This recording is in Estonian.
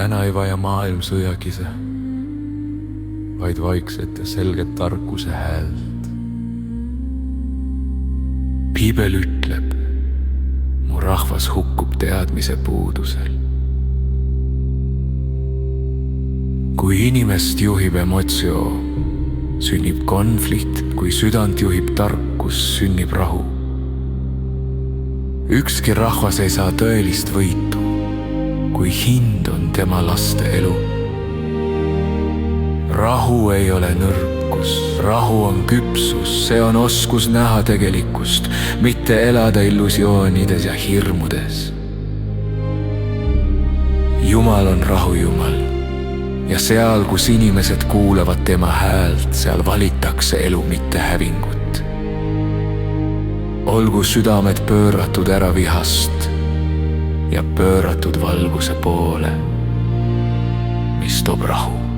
Täna ei vaja maailm sõjakise, vaid vaikset ja selget tarkuse häält. Piibel ütleb, mu rahvas hukkub teadmise puudusel. Kui inimest juhib emotsioon, sünnib konflikt, kui südant juhib tarkus, sünnib rahu. Ükski rahvas ei saa tõelist võitu, kui hind on tema laste elu. Rahu ei ole nõrkus, rahu on küpsus, see on oskus näha tegelikkust, mitte elada illusioonides ja hirmudes. Jumal on rahu Jumal ja seal, kus inimesed kuulavad tema häält, seal valitakse elu, mitte hävingut. Olgu südamed pööratud ära vihast ja pööratud valguse poole, mis toob rahu.